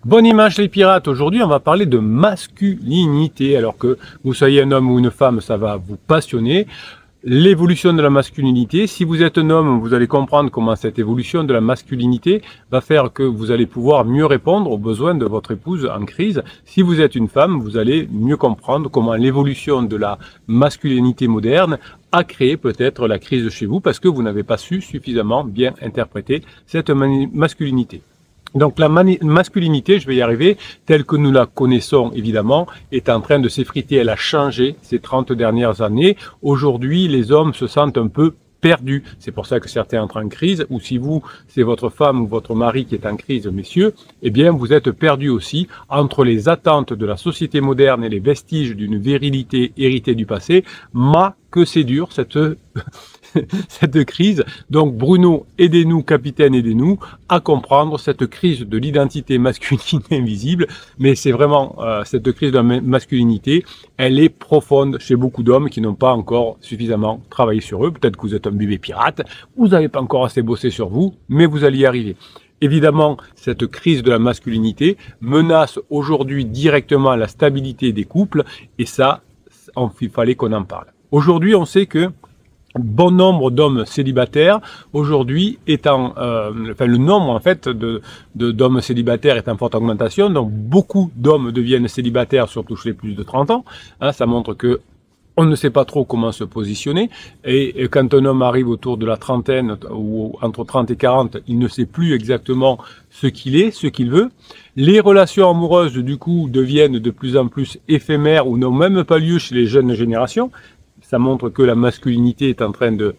Bonne image les pirates, aujourd'hui on va parler de masculinité, alors que vous soyez un homme ou une femme, ça va vous passionner. L'évolution de la masculinité, si vous êtes un homme, vous allez comprendre comment cette évolution de la masculinité va faire que vous allez pouvoir mieux répondre aux besoins de votre épouse en crise. Si vous êtes une femme, vous allez mieux comprendre comment l'évolution de la masculinité moderne a créé peut-être la crise chez vous parce que vous n'avez pas su suffisamment bien interpréter cette masculinité. Donc la masculinité, je vais y arriver, telle que nous la connaissons évidemment, est en train de s'effriter. Elle a changé ces 30 dernières années. Aujourd'hui, les hommes se sentent un peu perdus. C'est pour ça que certains entrent en crise, ou si vous, c'est votre femme ou votre mari qui est en crise, messieurs, eh bien vous êtes perdus aussi entre les attentes de la société moderne et les vestiges d'une virilité héritée du passé. Que c'est dur cette cette crise. Donc Bruno, aidez-nous, capitaine, aidez-nous à comprendre cette crise de l'identité masculine invisible. Mais c'est vraiment cette crise de la masculinité, elle est profonde chez beaucoup d'hommes qui n'ont pas encore suffisamment travaillé sur eux. Peut-être que vous êtes un bébé pirate, vous n'avez pas encore assez bossé sur vous, mais vous allez y arriver. Évidemment, cette crise de la masculinité menace aujourd'hui directement la stabilité des couples et ça, il fallait qu'on en parle. Aujourd'hui, on sait que bon nombre d'hommes célibataires aujourd'hui le nombre en fait d'hommes célibataires est en forte augmentation, donc beaucoup d'hommes deviennent célibataires surtout chez les plus de 30 ans. Ça montre que on ne sait pas trop comment se positionner et quand un homme arrive autour de la trentaine ou entre 30 et 40, il ne sait plus exactement ce qu'il est, ce qu'il veut. Les relations amoureuses du coup deviennent de plus en plus éphémères ou n'ont même pas lieu chez les jeunes générations. Ça montre que la masculinité est en train de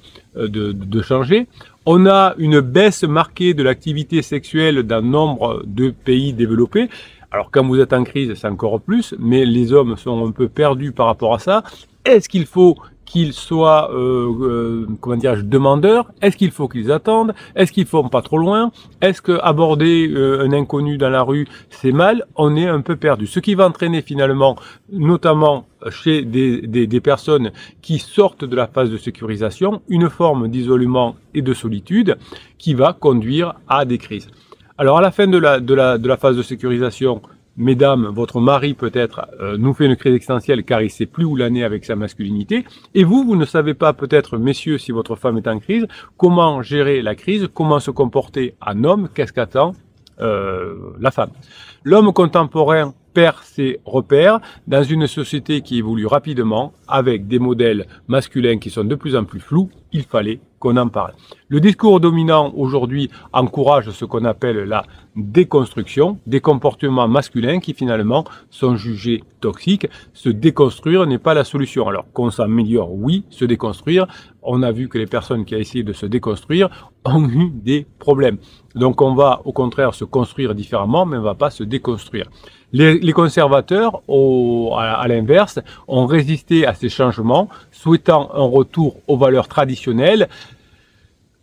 changer. On a une baisse marquée de l'activité sexuelle dans nombre de pays développés. Alors quand vous êtes en crise, c'est encore plus, mais les hommes sont un peu perdus par rapport à ça. Est-ce qu'il faut qu'ils soient, demandeurs? Est-ce qu'il faut qu'ils attendent? Est-ce qu'ils ne vont pas trop loin? Est-ce que aborder un inconnu dans la rue, c'est mal? On est un peu perdu. Ce qui va entraîner finalement, notamment chez des personnes qui sortent de la phase de sécurisation, une forme d'isolement et de solitude qui va conduire à des crises. Alors à la fin de la phase de sécurisation, mesdames, votre mari peut-être nous fait une crise existentielle car il ne sait plus où l'en est avec sa masculinité. Et vous ne savez pas peut-être, messieurs, si votre femme est en crise, comment gérer la crise, comment se comporter en homme, qu'est-ce qu'attend la femme. L'homme contemporain perd ses repères dans une société qui évolue rapidement avec des modèles masculins qui sont de plus en plus flous. Il fallait qu'on en parle. Le discours dominant aujourd'hui encourage ce qu'on appelle la déconstruction, des comportements masculins qui finalement sont jugés toxiques. Se déconstruire n'est pas la solution. Alors qu'on s'améliore, oui, se déconstruire. On a vu que les personnes qui ont essayé de se déconstruire ont eu des problèmes. Donc on va au contraire se construire différemment, mais on ne va pas se déconstruire. Les conservateurs, à l'inverse, ont résisté à ces changements, souhaitant un retour aux valeurs traditionnelles.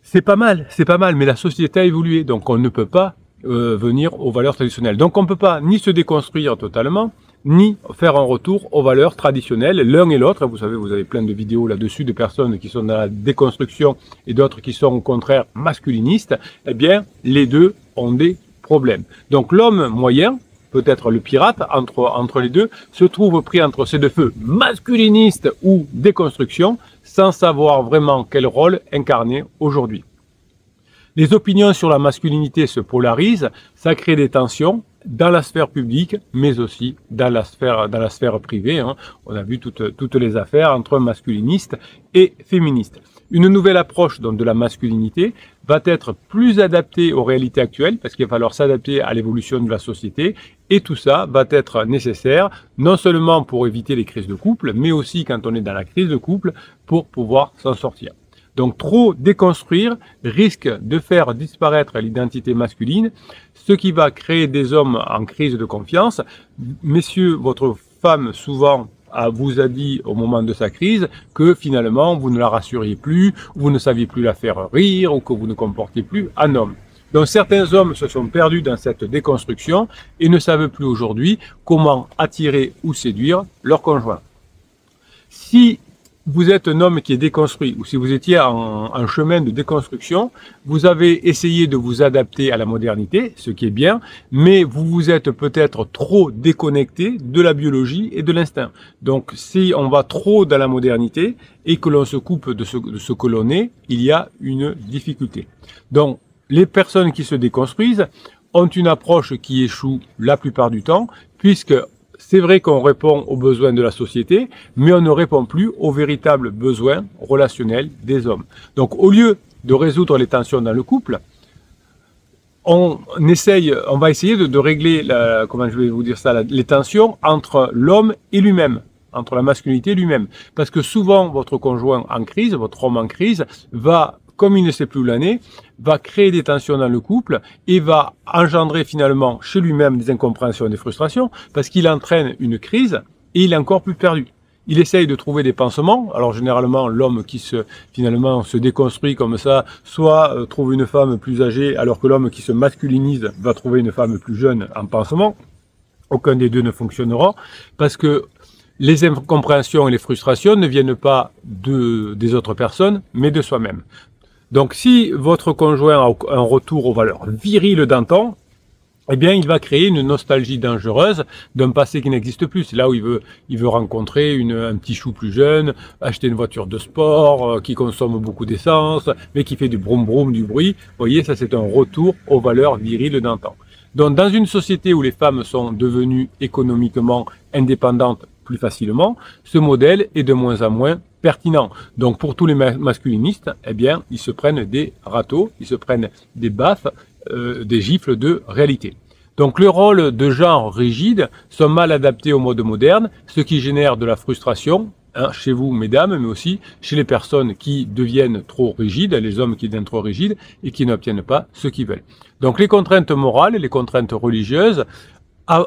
C'est pas mal, mais la société a évolué, donc on ne peut pas venir aux valeurs traditionnelles. Donc on ne peut pas ni se déconstruire totalement, ni faire un retour aux valeurs traditionnelles, l'un et l'autre. Vous savez, vous avez plein de vidéos là-dessus de personnes qui sont dans la déconstruction et d'autres qui sont au contraire masculinistes. Eh bien, les deux ont des problèmes. Donc l'homme moyen, peut-être le pirate, entre les deux, se trouve pris entre ces deux feux, masculiniste ou déconstruction, sans savoir vraiment quel rôle incarner aujourd'hui. Les opinions sur la masculinité se polarisent, ça crée des tensions dans la sphère publique, mais aussi dans la sphère privée. On a vu toutes les affaires entre masculinistes et féministes. Une nouvelle approche donc, de la masculinité va être plus adaptée aux réalités actuelles, parce qu'il va falloir s'adapter à l'évolution de la société, et tout ça va être nécessaire, non seulement pour éviter les crises de couple, mais aussi quand on est dans la crise de couple, pour pouvoir s'en sortir. Donc trop déconstruire risque de faire disparaître l'identité masculine, ce qui va créer des hommes en crise de confiance. Messieurs, votre femme souvent vous a dit au moment de sa crise que finalement vous ne la rassuriez plus, vous ne saviez plus la faire rire ou que vous ne comportiez plus en homme. Donc certains hommes se sont perdus dans cette déconstruction et ne savent plus aujourd'hui comment attirer ou séduire leur conjoint. Si vous êtes un homme qui est déconstruit, ou si vous étiez en chemin de déconstruction, vous avez essayé de vous adapter à la modernité, ce qui est bien, mais vous vous êtes peut-être trop déconnecté de la biologie et de l'instinct. Donc si on va trop dans la modernité et que l'on se coupe de ce que l'on est, il y a une difficulté. Donc les personnes qui se déconstruisent ont une approche qui échoue la plupart du temps, puisque c'est vrai qu'on répond aux besoins de la société, mais on ne répond plus aux véritables besoins relationnels des hommes. Donc au lieu de résoudre les tensions dans le couple, on va essayer de régler, comment je vais vous dire ça, les tensions entre l'homme et lui-même, entre la masculinité et lui-même. Parce que souvent, votre conjoint en crise, votre homme en crise, va, comme il ne sait plus où l'en est, va créer des tensions dans le couple et va engendrer finalement chez lui-même des incompréhensions et des frustrations parce qu'il entraîne une crise et il est encore plus perdu. Il essaye de trouver des pansements. Alors généralement, l'homme qui finalement se déconstruit comme ça, soit trouve une femme plus âgée, alors que l'homme qui se masculinise va trouver une femme plus jeune en pansement. Aucun des deux ne fonctionnera parce que les incompréhensions et les frustrations ne viennent pas des autres personnes, mais de soi-même. Donc si votre conjoint a un retour aux valeurs viriles d'antan, eh bien il va créer une nostalgie dangereuse d'un passé qui n'existe plus. C'est là où il veut rencontrer un petit chou plus jeune, acheter une voiture de sport qui consomme beaucoup d'essence, mais qui fait du broum broum, du bruit. Vous voyez, ça c'est un retour aux valeurs viriles d'antan. Donc dans une société où les femmes sont devenues économiquement indépendantes plus facilement, ce modèle est de moins en moins pertinent. Donc pour tous les masculinistes, eh bien, ils se prennent des râteaux, ils se prennent des baffes, des gifles de réalité. Donc les rôles de genre rigides sont mal adaptés au mode moderne, ce qui génère de la frustration, chez vous, mesdames, mais aussi chez les personnes qui deviennent trop rigides, les hommes qui deviennent trop rigides et qui n'obtiennent pas ce qu'ils veulent. Donc les contraintes morales, les contraintes religieuses,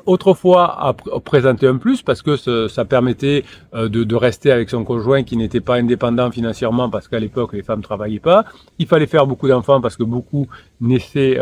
autrefois présenter un plus parce que ça permettait de rester avec son conjoint qui n'était pas indépendant financièrement parce qu'à l'époque les femmes travaillaient pas. Il fallait faire beaucoup d'enfants parce que beaucoup naissaient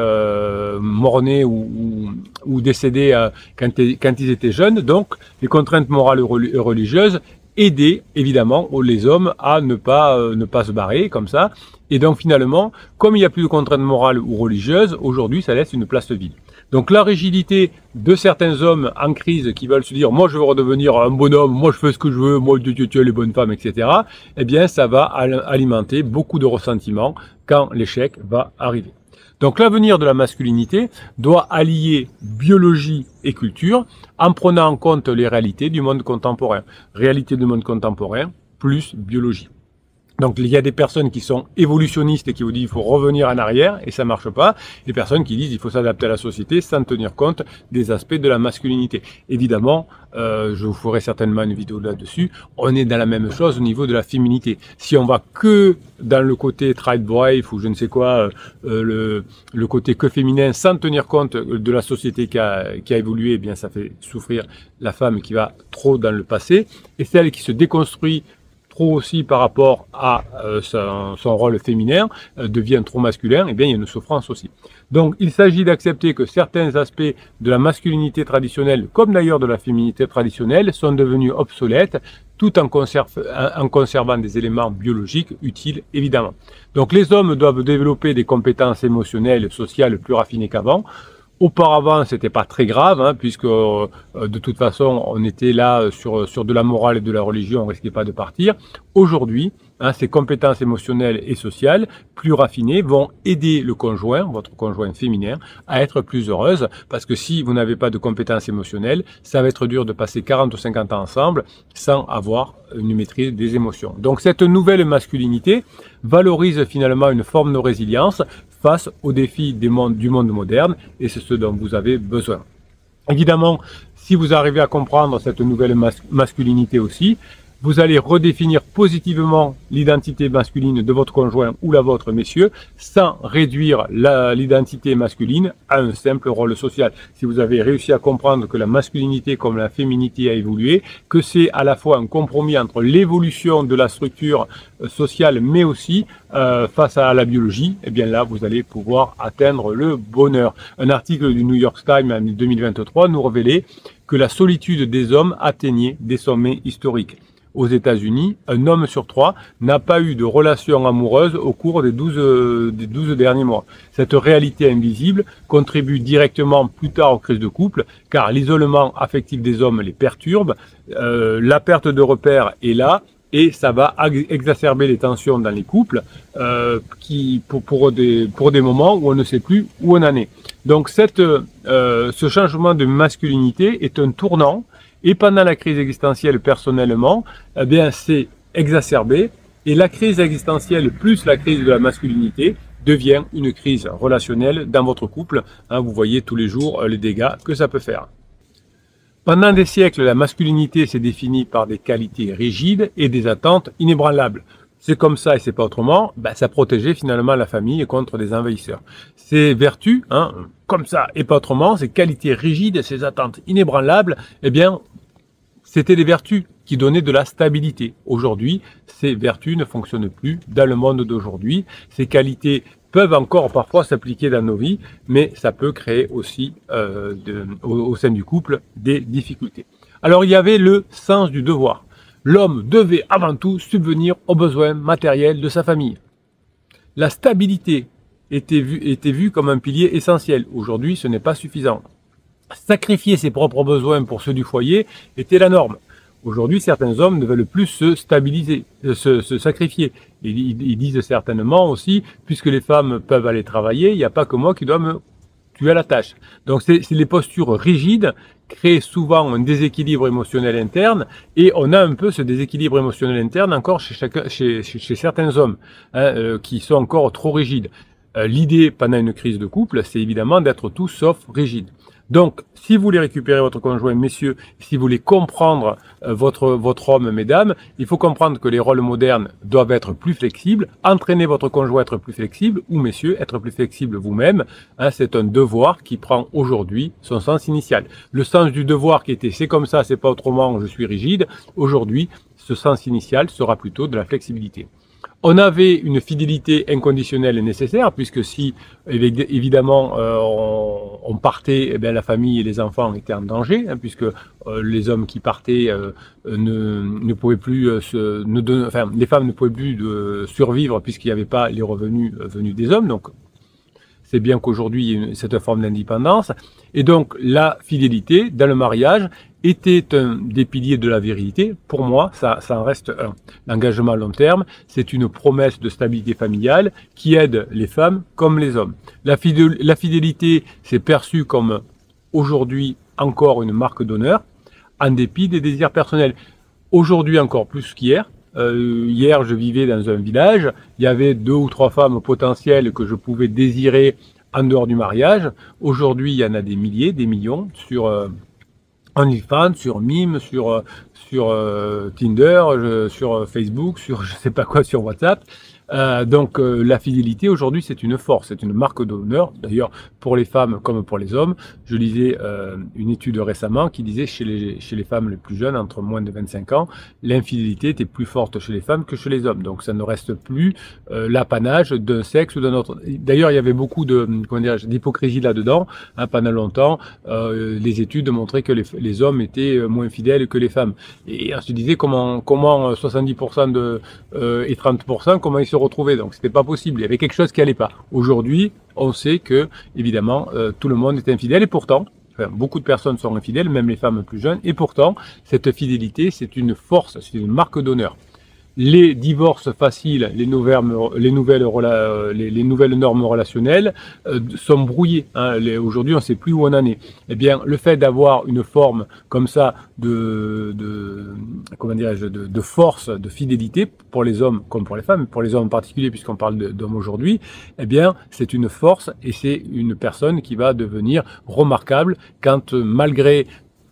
mort-nés ou décédés quand ils étaient jeunes. Donc les contraintes morales et religieuses aidaient évidemment les hommes à ne pas se barrer comme ça. Et donc finalement, comme il n'y a plus de contraintes morales ou religieuses, aujourd'hui ça laisse une place vide. Donc la rigidité de certains hommes en crise qui veulent se dire « moi je veux redevenir un bonhomme, moi je fais ce que je veux, moi tu les bonnes femmes, etc. » Eh bien ça va alimenter beaucoup de ressentiments quand l'échec va arriver. Donc l'avenir de la masculinité doit allier biologie et culture en prenant en compte les réalités du monde contemporain. Réalité du monde contemporain plus biologie. Donc il y a des personnes qui sont évolutionnistes et qui vous disent il faut revenir en arrière et ça marche pas. Des personnes qui disent il faut s'adapter à la société sans tenir compte des aspects de la masculinité. Évidemment, je vous ferai certainement une vidéo là-dessus. On est dans la même chose au niveau de la féminité. Si on va que dans le côté tribe wife ou je ne sais quoi, le côté que féminin sans tenir compte de la société qui a évolué, eh bien ça fait souffrir la femme qui va trop dans le passé et celle qui se déconstruit trop aussi par rapport à son rôle féminin, devient trop masculin, et bien il y a une souffrance aussi. Donc il s'agit d'accepter que certains aspects de la masculinité traditionnelle, comme d'ailleurs de la féminité traditionnelle, sont devenus obsolètes, tout en conservant des éléments biologiques utiles évidemment. Donc les hommes doivent développer des compétences émotionnelles, sociales plus raffinées qu'avant. Auparavant, c'était pas très grave, hein, puisque de toute façon, on était là sur de la morale et de la religion, on risquait pas de partir. Aujourd'hui, hein, ces compétences émotionnelles et sociales plus raffinées vont aider le conjoint, votre conjoint féminin, à être plus heureuse, parce que si vous n'avez pas de compétences émotionnelles, ça va être dur de passer 40 ou 50 ans ensemble sans avoir une maîtrise des émotions. Donc cette nouvelle masculinité valorise finalement une forme de résilience face aux défis du monde moderne, et c'est ce dont vous avez besoin. Évidemment, si vous arrivez à comprendre cette nouvelle masculinité aussi, vous allez redéfinir positivement l'identité masculine de votre conjoint ou la vôtre, messieurs, sans réduire l'identité masculine à un simple rôle social. Si vous avez réussi à comprendre que la masculinité comme la féminité a évolué, que c'est à la fois un compromis entre l'évolution de la structure sociale, mais aussi face à la biologie, eh bien là, vous allez pouvoir atteindre le bonheur. Un article du New York Times en 2023 nous révélait que la solitude des hommes atteignait des sommets historiques. aux États-Unis, un homme sur 3 n'a pas eu de relation amoureuse au cours des 12 derniers mois. Cette réalité invisible contribue directement plus tard aux crises de couple, car l'isolement affectif des hommes les perturbe, la perte de repères est là, et ça va exacerber les tensions dans les couples pour des moments où on ne sait plus où on en est. Donc ce changement de masculinité est un tournant, et pendant la crise existentielle personnellement, eh bien c'est exacerbé, et la crise existentielle plus la crise de la masculinité devient une crise relationnelle dans votre couple. Vous voyez tous les jours les dégâts que ça peut faire. Pendant des siècles, la masculinité s'est définie par des qualités rigides et des attentes inébranlables. C'est comme ça et c'est pas autrement, ça protégeait finalement la famille contre des envahisseurs. Ces vertus, comme ça et pas autrement, ces qualités rigides, ces attentes inébranlables, eh bien, c'était des vertus qui donnaient de la stabilité. Aujourd'hui, ces vertus ne fonctionnent plus dans le monde d'aujourd'hui. Ces qualités peuvent encore parfois s'appliquer dans nos vies, mais ça peut créer aussi au sein du couple des difficultés. Alors il y avait le sens du devoir. L'homme devait avant tout subvenir aux besoins matériels de sa famille. La stabilité était vue comme un pilier essentiel. Aujourd'hui, ce n'est pas suffisant. Sacrifier ses propres besoins pour ceux du foyer était la norme. Aujourd'hui, certains hommes ne veulent plus se stabiliser, se sacrifier. Ils disent certainement aussi, puisque les femmes peuvent aller travailler, il n'y a pas que moi qui dois me tuer à la tâche. Donc les postures rigides créent souvent un déséquilibre émotionnel interne, et on a un peu ce déséquilibre émotionnel interne encore chez certains hommes qui sont encore trop rigides. L'idée pendant une crise de couple, c'est évidemment d'être tout sauf rigide. Donc, si vous voulez récupérer votre conjoint, messieurs, si vous voulez comprendre votre homme, mesdames, il faut comprendre que les rôles modernes doivent être plus flexibles. Entraînez votre conjoint à être plus flexible, ou messieurs, être plus flexible vous-même. C'est un devoir qui prend aujourd'hui son sens initial. Le sens du devoir qui était « c'est comme ça, c'est pas autrement, je suis rigide », aujourd'hui, ce sens initial sera plutôt de la flexibilité. On avait une fidélité inconditionnelle nécessaire, puisque si, évidemment, on partait, la famille et les enfants étaient en danger, puisque les hommes qui partaient ne pouvaient plus les femmes ne pouvaient plus survivre, puisqu'il n'y avait pas les revenus venus des hommes. Donc, c'est bien qu'aujourd'hui, il y ait cette forme d'indépendance. Et donc, la fidélité dans le mariage était un des piliers de la virilité. Pour moi, ça en reste un. L'engagement à long terme, c'est une promesse de stabilité familiale qui aide les femmes comme les hommes. La fidélité, c'est perçu comme aujourd'hui encore une marque d'honneur, en dépit des désirs personnels. Aujourd'hui encore plus qu'hier. Hier, je vivais dans un village, il y avait 2 ou 3 femmes potentielles que je pouvais désirer en dehors du mariage. Aujourd'hui, il y en a des milliers, des millions sur OnlyFans, sur Mime, sur Tinder, sur Facebook, sur je sais pas quoi, sur WhatsApp. Donc la fidélité aujourd'hui c'est une force, c'est une marque d'honneur. D'ailleurs pour les femmes comme pour les hommes, je lisais une étude récemment qui disait chez les femmes les plus jeunes, entre moins de 25 ans, l'infidélité était plus forte chez les femmes que chez les hommes. Donc ça ne reste plus l'apanage d'un sexe ou d'un autre. D'ailleurs il y avait beaucoup d'hypocrisie là-dedans. Pendant longtemps, les études montraient que les hommes étaient moins fidèles que les femmes. Et on se disait comment 70% et 30%, comment ils se retrouver, donc c'était pas possible, il y avait quelque chose qui allait pas. Aujourd'hui, on sait que, évidemment, tout le monde est infidèle, et pourtant, beaucoup de personnes sont infidèles, même les femmes plus jeunes, et pourtant, cette fidélité, c'est une force, c'est une marque d'honneur. Les divorces faciles, les nouvelles normes relationnelles sont brouillées. Aujourd'hui, on ne sait plus où on en est. Eh bien, le fait d'avoir une forme comme ça de force, de fidélité pour les hommes comme pour les femmes, pour les hommes en particulier puisqu'on parle d'hommes aujourd'hui, eh bien, c'est une force et c'est une personne qui va devenir remarquable quand, malgré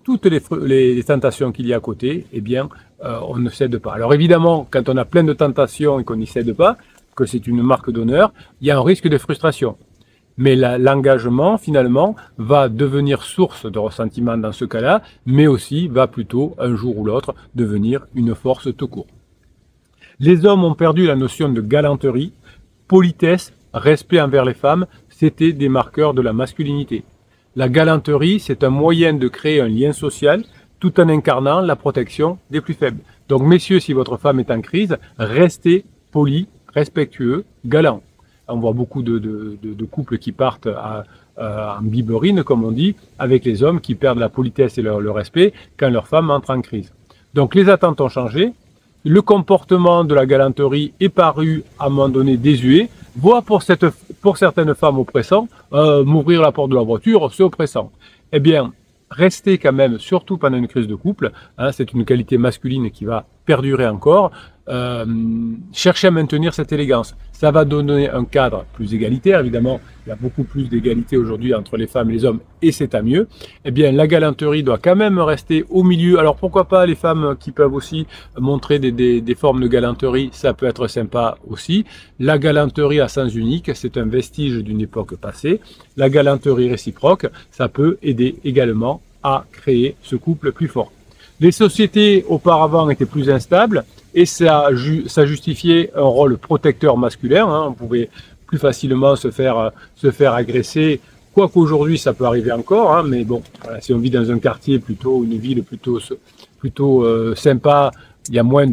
toutes les tentations qu'il y a à côté, eh bien, on ne cède pas. Alors évidemment, quand on a plein de tentations et qu'on n'y cède pas, que c'est une marque d'honneur, il y a un risque de frustration. Mais l'engagement, finalement, va devenir source de ressentiment dans ce cas-là, mais aussi va plutôt, un jour ou l'autre, devenir une force tout court. Les hommes ont perdu la notion de galanterie, politesse, respect envers les femmes, c'était des marqueurs de la masculinité. La galanterie, c'est un moyen de créer un lien social, tout en incarnant la protection des plus faibles. Donc messieurs, si votre femme est en crise, restez polis, respectueux, galants. On voit beaucoup de couples qui partent en biberine, comme on dit, avec les hommes qui perdent la politesse et le respect quand leur femme entre en crise. Donc les attentes ont changé, le comportement de la galanterie est paru à un moment donné désuet, voire pour certaines femmes oppressant, m'ouvrir la porte de la voiture, c'est oppressant. Eh bien, restez quand même, surtout pendant une crise de couple, hein, c'est une qualité masculine qui va perdurer encore, cherchez à maintenir cette élégance. Ça va donner un cadre plus égalitaire, évidemment, il y a beaucoup plus d'égalité aujourd'hui entre les femmes et les hommes, et c'est à mieux. Eh bien, la galanterie doit quand même rester au milieu. Alors pourquoi pas les femmes qui peuvent aussi montrer des formes de galanterie, ça peut être sympa aussi. La galanterie à sens unique, c'est un vestige d'une époque passée. La galanterie réciproque, ça peut aider également à créer ce couple plus fort. Les sociétés auparavant étaient plus instables et ça justifiait un rôle protecteur masculin. Hein. On pouvait plus facilement se faire agresser, quoique aujourd'hui ça peut arriver encore. Hein, mais bon, voilà, si on vit dans un quartier plutôt, une ville plutôt sympa, il y a moins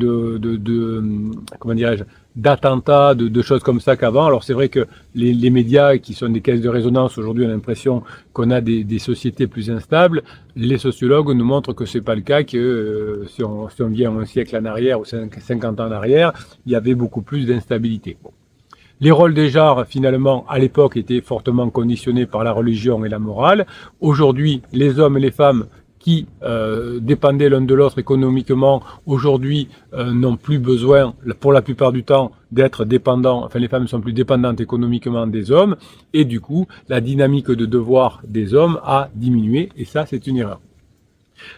comment dirais-je, d'attentats, de choses comme ça qu'avant. Alors c'est vrai que les médias qui sont des caisses de résonance, aujourd'hui on a l'impression qu'on a des sociétés plus instables. Les sociologues nous montrent que c'est pas le cas, que si on vient un siècle en arrière ou 50 ans en arrière, il y avait beaucoup plus d'instabilité. Bon. Les rôles des genres, finalement, à l'époque, étaient fortement conditionnés par la religion et la morale. Aujourd'hui, les hommes et les femmes qui dépendaient l'un de l'autre économiquement, aujourd'hui n'ont plus besoin, pour la plupart du temps, d'être dépendants, enfin les femmes ne sont plus dépendantes économiquement des hommes, et du coup, la dynamique de devoir des hommes a diminué, et ça, c'est une erreur.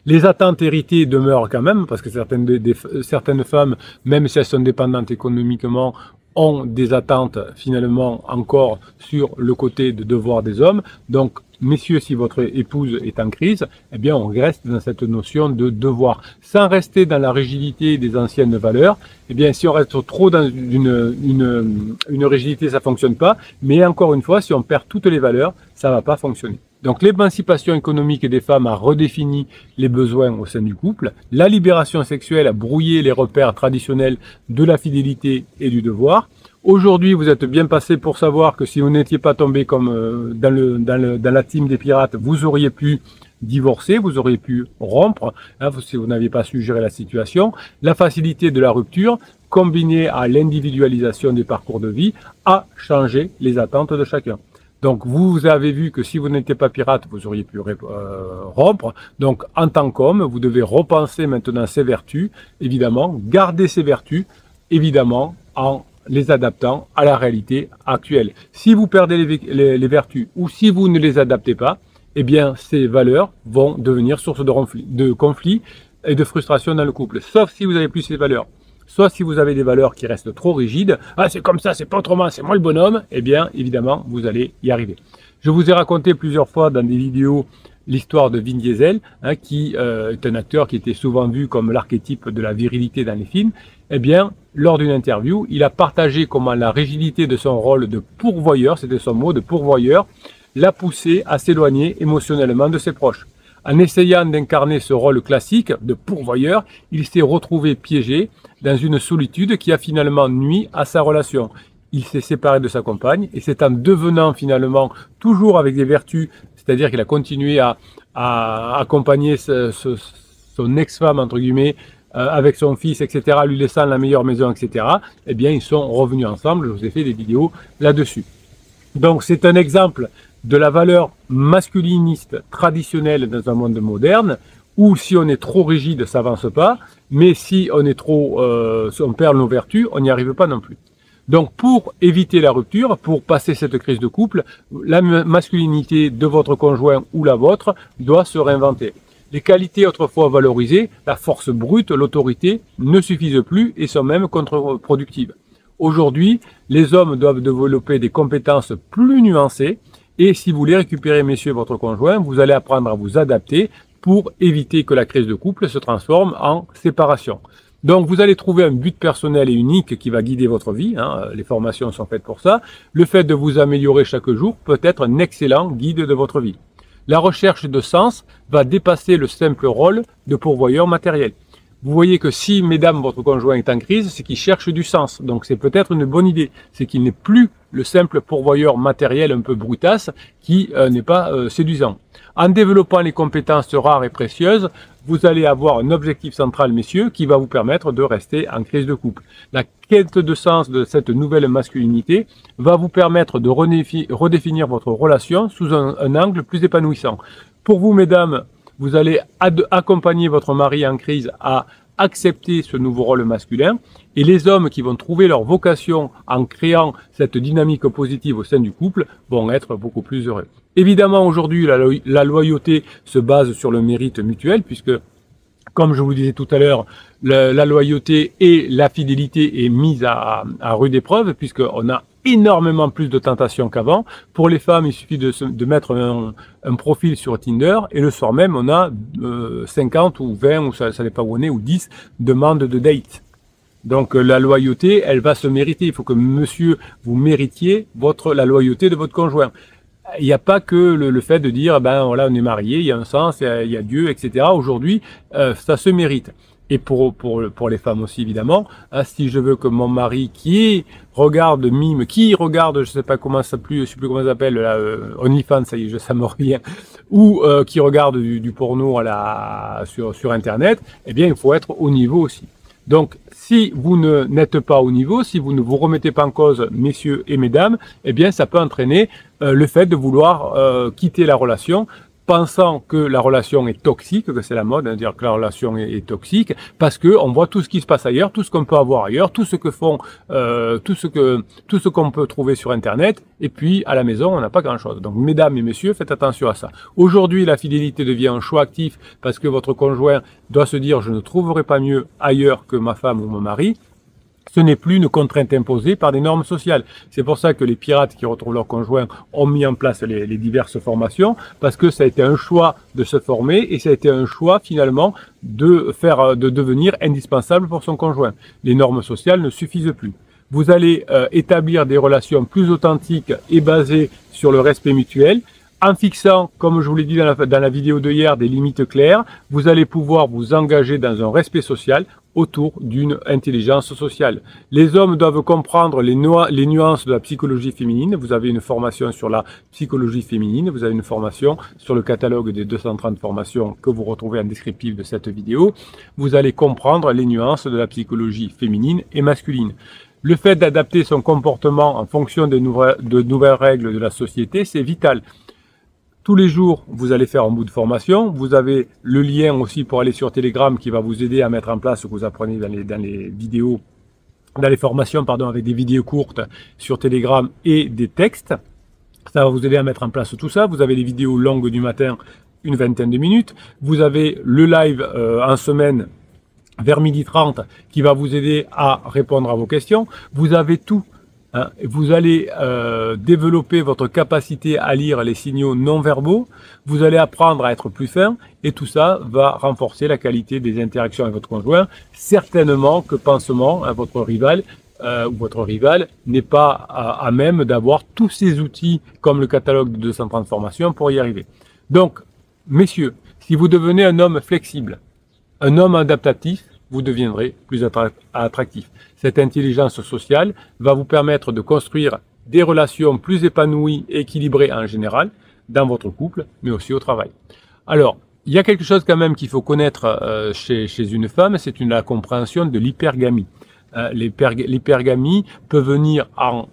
Les attentes héritées demeurent quand même, parce que certaines femmes, même si elles sont dépendantes économiquement, ont des attentes finalement encore sur le côté de devoir des hommes. Donc, messieurs, si votre épouse est en crise, eh bien, on reste dans cette notion de devoir. Sans rester dans la rigidité des anciennes valeurs, eh bien, si on reste trop dans une rigidité, ça fonctionne pas. Mais encore une fois, si on perd toutes les valeurs, ça va pas fonctionner. Donc l'émancipation économique des femmes a redéfini les besoins au sein du couple. La libération sexuelle a brouillé les repères traditionnels de la fidélité et du devoir. Aujourd'hui, vous êtes bien passé pour savoir que si vous n'étiez pas tombé comme dans la team des pirates, vous auriez pu divorcer, vous auriez pu rompre, hein, si vous n'aviez pas su gérer la situation. La facilité de la rupture, combinée à l'individualisation des parcours de vie, a changé les attentes de chacun. Donc, vous avez vu que si vous n'étiez pas pirate, vous auriez pu rompre. Donc, en tant qu'homme, vous devez repenser maintenant ces vertus, évidemment, garder ces vertus, évidemment, en les adaptant à la réalité actuelle. Si vous perdez les vertus ou si vous ne les adaptez pas, eh bien, ces valeurs vont devenir source de conflit et de frustration dans le couple. Sauf si vous n'avez plus ces valeurs. Soit si vous avez des valeurs qui restent trop rigides, ah c'est comme ça, c'est pas autrement, c'est moi le bonhomme, eh bien évidemment vous allez y arriver. Je vous ai raconté plusieurs fois dans des vidéos l'histoire de Vin Diesel, hein, qui est un acteur qui était souvent vu comme l'archétype de la virilité dans les films. Eh bien, lors d'une interview, il a partagé comment la rigidité de son rôle de pourvoyeur, c'était son mot, de pourvoyeur, l'a poussé à s'éloigner émotionnellement de ses proches. En essayant d'incarner ce rôle classique de pourvoyeur, il s'est retrouvé piégé dans une solitude qui a finalement nui à sa relation. Il s'est séparé de sa compagne et c'est en devenant finalement toujours avec des vertus, c'est-à-dire qu'il a continué à accompagner son ex-femme, entre guillemets, avec son fils, etc., lui laissant la meilleure maison, etc., eh bien, ils sont revenus ensemble. Je vous ai fait des vidéos là-dessus. Donc, c'est un exemple de la valeur masculiniste traditionnelle dans un monde moderne, où si on est trop rigide, ça avance pas, mais si on est on perd nos vertus, on n'y arrive pas non plus. Donc pour éviter la rupture, pour passer cette crise de couple, la masculinité de votre conjoint ou la vôtre doit se réinventer. Les qualités autrefois valorisées, la force brute, l'autorité, ne suffisent plus et sont même contre-productives. Aujourd'hui, les hommes doivent développer des compétences plus nuancées et si vous voulez récupérer, messieurs, votre conjoint, vous allez apprendre à vous adapter pour éviter que la crise de couple se transforme en séparation. Donc vous allez trouver un but personnel et unique qui va guider votre vie, hein, les formations sont faites pour ça. Le fait de vous améliorer chaque jour peut être un excellent guide de votre vie. La recherche de sens va dépasser le simple rôle de pourvoyeur matériel. Vous voyez que si, mesdames, votre conjoint est en crise, c'est qu'il cherche du sens. Donc c'est peut-être une bonne idée. C'est qu'il n'est plus le simple pourvoyeur matériel un peu brutasse qui n'est pas séduisant. En développant les compétences rares et précieuses, vous allez avoir un objectif central, messieurs, qui va vous permettre de rester en crise de couple. La quête de sens de cette nouvelle masculinité va vous permettre de redéfinir votre relation sous un angle plus épanouissant. Pour vous, mesdames, vous allez accompagner votre mari en crise à accepter ce nouveau rôle masculin, et les hommes qui vont trouver leur vocation en créant cette dynamique positive au sein du couple vont être beaucoup plus heureux. Évidemment, aujourd'hui, la loyauté se base sur le mérite mutuel, puisque, comme je vous disais tout à l'heure, la loyauté et la fidélité est mise à rude épreuve, puisqu'on a énormément plus de tentations qu'avant. Pour les femmes, il suffit de mettre un profil sur Tinder, et le soir même, on a 50 ou 20, ou ça dépend où on est, ou 10 demandes de date. Donc la loyauté, elle va se mériter. Il faut que monsieur, vous méritiez la loyauté de votre conjoint. Il n'y a pas que le fait de dire, ben voilà, on est marié, il y a un sens, il y a Dieu, etc. Aujourd'hui, ça se mérite. Et pour les femmes aussi, évidemment, si je veux que mon mari qui regarde, je sais pas comment ça s'appelle, je sais plus comment ça s'appelle, OnlyFans, ça y est, ça me revient, ou qui regarde du porno sur Internet, eh bien, il faut être au niveau aussi. Donc, si vous n'êtes pas au niveau, si vous ne vous remettez pas en cause, messieurs et mesdames, eh bien, ça peut entraîner le fait de vouloir quitter la relation, pensant que la relation est toxique, que c'est la mode, hein, dire que la relation est toxique, parce que on voit tout ce qui se passe ailleurs, tout ce qu'on peut avoir ailleurs, tout ce que font, tout ce qu'on peut trouver sur Internet, et puis à la maison, on n'a pas grand-chose. Donc, mesdames et messieurs, faites attention à ça. Aujourd'hui, la fidélité devient un choix actif parce que votre conjoint doit se dire, je ne trouverai pas mieux ailleurs que ma femme ou mon mari. Ce n'est plus une contrainte imposée par des normes sociales. C'est pour ça que les pirates qui retrouvent leurs conjoints ont mis en place les diverses formations, parce que ça a été un choix de se former et ça a été un choix finalement de devenir indispensable pour son conjoint. Les normes sociales ne suffisent plus. Vous allez établir des relations plus authentiques et basées sur le respect mutuel. En fixant, comme je vous l'ai dit dans la vidéo de hier, des limites claires, vous allez pouvoir vous engager dans un respect social autour d'une intelligence sociale. Les hommes doivent comprendre les nuances de la psychologie féminine. Vous avez une formation sur la psychologie féminine, vous avez une formation sur le catalogue des 230 formations que vous retrouvez en descriptif de cette vidéo. Vous allez comprendre les nuances de la psychologie féminine et masculine. Le fait d'adapter son comportement en fonction de nouvelles règles de la société, c'est vital. Tous les jours, vous allez faire un bout de formation. Vous avez le lien aussi pour aller sur Telegram qui va vous aider à mettre en place ce que vous apprenez dans les vidéos, dans les formations, pardon, avec des vidéos courtes sur Telegram et des textes. Ça va vous aider à mettre en place tout ça. Vous avez les vidéos longues du matin, une vingtaine de minutes. Vous avez le live en semaine vers 12h30 qui va vous aider à répondre à vos questions. Vous avez tout. Vous allez développer votre capacité à lire les signaux non verbaux, vous allez apprendre à être plus fin, et tout ça va renforcer la qualité des interactions avec votre conjoint. Certainement que pensement, votre rival ou votre rival n'est pas à même d'avoir tous ces outils comme le catalogue de 230 formations pour y arriver. Donc, messieurs, si vous devenez un homme flexible, un homme adaptatif, vous deviendrez plus attractif. Cette intelligence sociale va vous permettre de construire des relations plus épanouies et équilibrées en général, dans votre couple, mais aussi au travail. Alors, il y a quelque chose quand même qu'il faut connaître chez une femme, c'est la compréhension de l'hypergamie. L'hypergamie peut venir en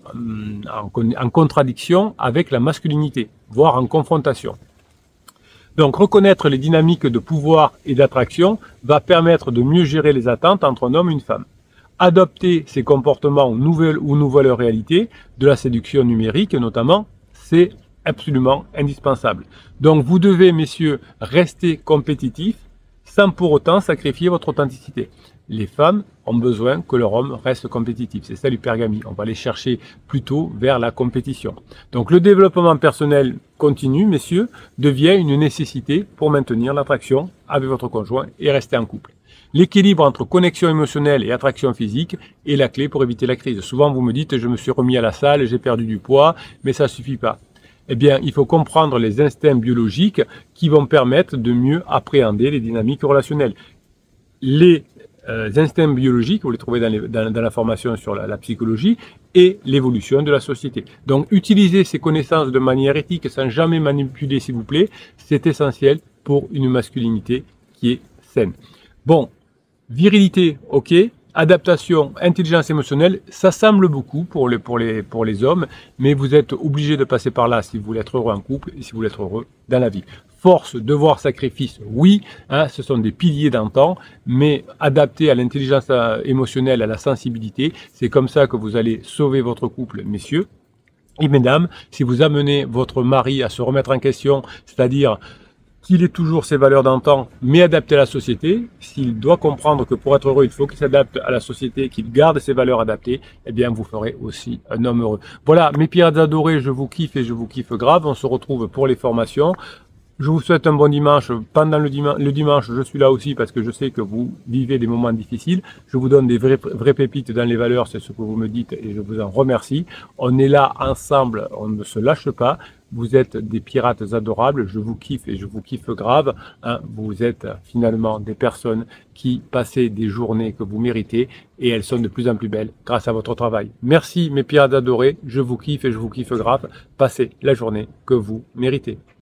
contradiction avec la masculinité, voire en confrontation. Donc, reconnaître les dynamiques de pouvoir et d'attraction va permettre de mieux gérer les attentes entre un homme et une femme. Adopter ces comportements aux nouvelles réalités, de la séduction numérique notamment, c'est absolument indispensable. Donc, vous devez, messieurs, rester compétitifs sans pour autant sacrifier votre authenticité. Les femmes ont besoin que leur homme reste compétitif. C'est ça l'hypergamie. On va les chercher plutôt vers la compétition. Donc le développement personnel continu, messieurs, devient une nécessité pour maintenir l'attraction avec votre conjoint et rester en couple. L'équilibre entre connexion émotionnelle et attraction physique est la clé pour éviter la crise. Souvent vous me dites, je me suis remis à la salle, j'ai perdu du poids, mais ça ne suffit pas. Eh bien, il faut comprendre les instincts biologiques qui vont permettre de mieux appréhender les dynamiques relationnelles. Les instincts biologiques, vous les trouvez dans la formation sur la psychologie, et l'évolution de la société. Donc, utilisez ces connaissances de manière éthique sans jamais manipuler, s'il vous plaît. C'est essentiel pour une masculinité qui est saine. Bon, virilité, ok. Adaptation, intelligence émotionnelle, ça semble beaucoup pour les hommes, mais vous êtes obligé de passer par là si vous voulez être heureux en couple et si vous voulez être heureux dans la vie. Force, devoir, sacrifice, oui, hein, ce sont des piliers d'antan, mais adapté à l'intelligence émotionnelle, à la sensibilité, c'est comme ça que vous allez sauver votre couple, messieurs. Et mesdames, si vous amenez votre mari à se remettre en question, c'est-à-dire qu'il ait toujours ses valeurs d'antan, mais adaptées à la société, s'il doit comprendre que pour être heureux, il faut qu'il s'adapte à la société, qu'il garde ses valeurs adaptées, eh bien, vous ferez aussi un homme heureux. Voilà, mes pirates adorés, je vous kiffe et je vous kiffe grave. On se retrouve pour les formations. Je vous souhaite un bon dimanche. Pendant le dimanche, je suis là aussi parce que je sais que vous vivez des moments difficiles. Je vous donne des vraies pépites dans les valeurs, c'est ce que vous me dites et je vous en remercie. On est là ensemble, on ne se lâche pas. Vous êtes des pirates adorables, je vous kiffe et je vous kiffe grave. Hein. Vous êtes finalement des personnes qui passez des journées que vous méritez et elles sont de plus en plus belles grâce à votre travail. Merci mes pirates adorés, je vous kiffe et je vous kiffe grave. Passez la journée que vous méritez.